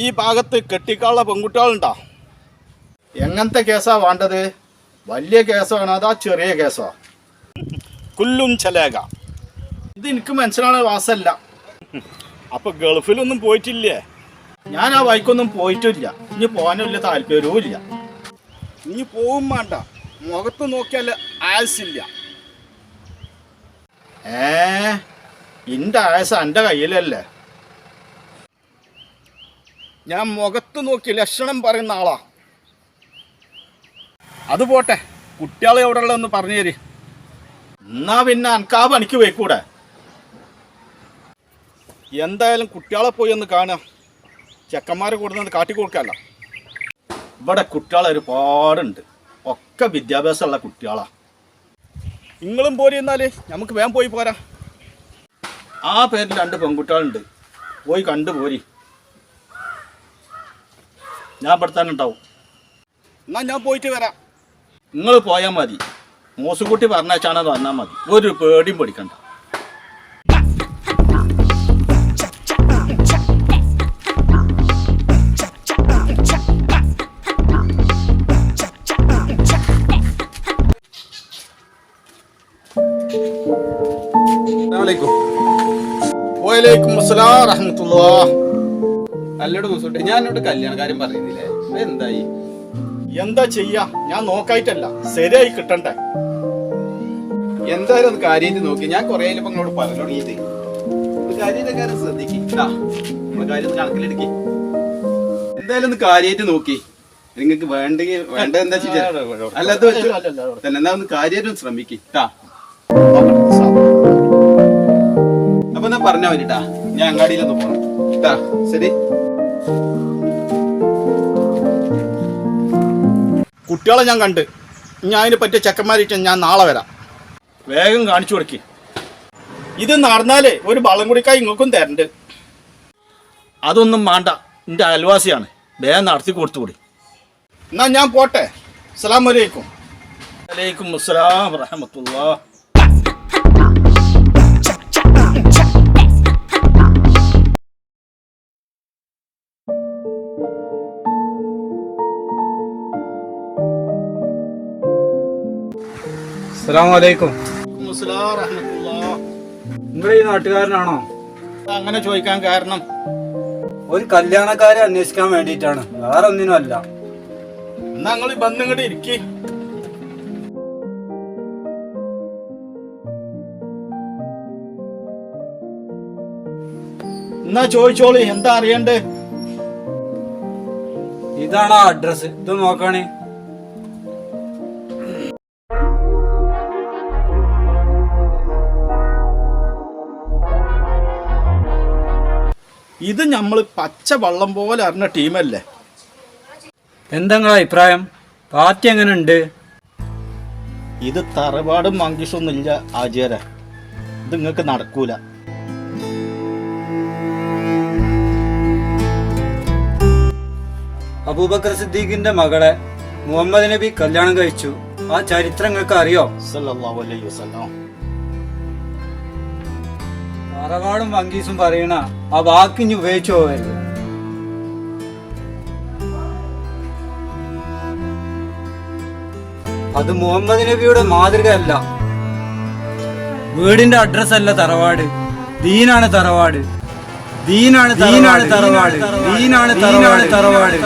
ഈ ഭാഗത്ത് കെട്ടിക്കാനുള്ള പെൺകുട്ടികളുണ്ടോ? എങ്ങനത്തെ കേസാ വേണ്ടത്? വലിയ കേസാണ് അതാ ചെറിയ കേസാ? കുല്ലും ചലേക. ഇത് എനിക്ക് മനസ്സിലാവുന്ന വാസല്ല. അപ്പൊ ഗൾഫിലൊന്നും പോയിട്ടില്ലേ? ഞാൻ ആ വഴിക്കൊന്നും പോയിട്ടില്ല, ഇനി പോകാനും വലിയ താല്പര്യവും ഇല്ല. നീ പോവും വേണ്ട, മുഖത്ത് നോക്കിയാൽ ആയുസില്ല. ഇന്റെ ആയസ എൻ്റെ കയ്യിലല്ലേ. ഞാൻ മുഖത്ത് നോക്കി ലക്ഷണം പറയുന്ന ആളാ. അത് പോട്ടെ, കുട്ടികളെ എവിടെ ഉള്ളതെന്ന് പറഞ്ഞു തരി. എന്നാ പിന്നെ അനക്കാ പണിക്ക് പോയിക്കൂടെ? എന്തായാലും കുട്ടികളെ പോയി ഒന്ന് കാണാം. ചെക്കന്മാരെ കൂടുന്നത് കാട്ടിക്കൊടുക്കാമല്ലോ. ഇവിടെ കുട്ടികൾ ഒരുപാടുണ്ട്, ഒക്കെ വിദ്യാഭ്യാസമുള്ള കുട്ടികളാ. നിങ്ങളും പോരി, എന്നാൽ നമുക്ക് വേഗം പോയി പോരാ. ആ പേരിൽ 2 പെൺകുട്ടികളുണ്ട്, പോയി കണ്ടു പോരി. ഞാൻ ഇവിടെ തന്നെ ഉണ്ടാവും. എന്നാൽ ഞാൻ പോയിട്ട് വരാം. നിങ്ങൾ പോയാൽ മതി, മൂസുകുട്ടി പറഞ്ഞാച്ചാണെന്ന് വന്നാൽ മതി, ഒരു പേടിയും പഠിക്കണ്ട. അല്ലോട് കൂസുട്ടെ, ഞാൻ എന്നോട് കല്യാണ കാര്യം പറയുന്നില്ലേ, എന്തായി? എന്താ ചെയ്യാ, ഞാൻ നോക്കായിട്ടല്ല, ശരിയായി കിട്ടണ്ടേ. എന്തായാലും ഒന്ന് കാര്യമായിട്ട് നോക്കി. ഞാൻ കുറേ ഇപ്പൊ നിങ്ങളോട് പറഞ്ഞു തുടങ്ങിയിട്ട് കാര്യമായിട്ട് കാര്യം ശ്രദ്ധിക്കുക, നമ്മളെ കാര്യം കണക്കിലെടുക്കി. എന്തായാലും ഒന്ന് കാര്യമായിട്ട് നോക്കി. നിങ്ങൾക്ക് വേണ്ടെങ്കിൽ വേണ്ട എന്താ ചെയ്യാ, അല്ലാത്ത വെച്ചു തന്നെ എന്നാ ഒന്ന് കാര്യമായിട്ട് ശ്രമിക്കാ. അപ്പൊ എന്നാ പറഞ്ഞാ മതിട്ടാ, ഞാൻ അങ്ങാടിയിലൊന്ന് പോണം ട്ടാ. ശരി. കുട്ടികളെ ഞാൻ കണ്ട്, ഞാൻ അതിന് പറ്റിയ ചെക്കന്മാരിട്ട് ഞാൻ നാളെ വരാം. വേഗം കാണിച്ചു കൊടുക്കി. ഇത് നടന്നാലേ ഒരു വള്ളം കുടിക്കായി ഇങ്ങൾക്കും തരണ്ട്. അതൊന്നും വേണ്ട, എൻ്റെ അയൽവാസിയാണ്, വേഗം നടത്തി കൊടുത്തുകൂടി. എന്നാ ഞാൻ പോട്ടെ. അസ്സലാമു അലൈക്കും. വലൈക്കും അസ്സലാം വറഹ്മത്തുള്ളാഹി. അസ്സലാമലൈക്കും. നിങ്ങൾ ഈ നാട്ടുകാരനാണോ? അങ്ങനെ ചോദിക്കാൻ കാരണം ഒരു കല്യാണക്കാരെ അന്വേഷിക്കാൻ വേണ്ടിയിട്ടാണ്, വേറെ ഒന്നിനും അല്ല. എന്നാ നിങ്ങൾ ബന്ധങ്ങോട്ട് ഇരിക്കി. എന്നാ ചോദിച്ചോളി, എന്താ അറിയണ്ടേ? ഇതാണ് ആ അഡ്രസ്, ഇത് നോക്കണേ. ഇത് നമ്മൾ പച്ച വള്ളം പോലെ അറിഞ്ഞ ടീമല്ലേ. എന്താ നിങ്ങളെ അഭിപ്രായം? പാർട്ടി എങ്ങനെ ഉണ്ട്? ഇത് തറവാടും മങ്കീഷൊന്നും ഇല്ല ആചാര, ഇത് നിങ്ങൾക്ക് നടക്കൂല. അബൂബക്കർ സിദ്ദീഖിന്റെ മകളെ മുഹമ്മദ് നബി കല്യാണം കഴിച്ചു, ആ ചരിത്രം നിങ്ങൾക്ക് അറിയോ? സല്ലല്ലാഹു അലൈഹി വസല്ലം. തറവാടും വങ്കീസും പറയണ ആ വാക്കിഞ്ഞ് ഉപയോഗിച്ചു പോകരുത്. അത് മുഹമ്മദ് നബിയുടെ മാതൃക അല്ല. വീടിന്റെ അഡ്രസ് അല്ല തറവാട്, ദീനാണ് തറവാട്. ദീനാണ് തറവാട്. ദീനാണ് തറവാട്.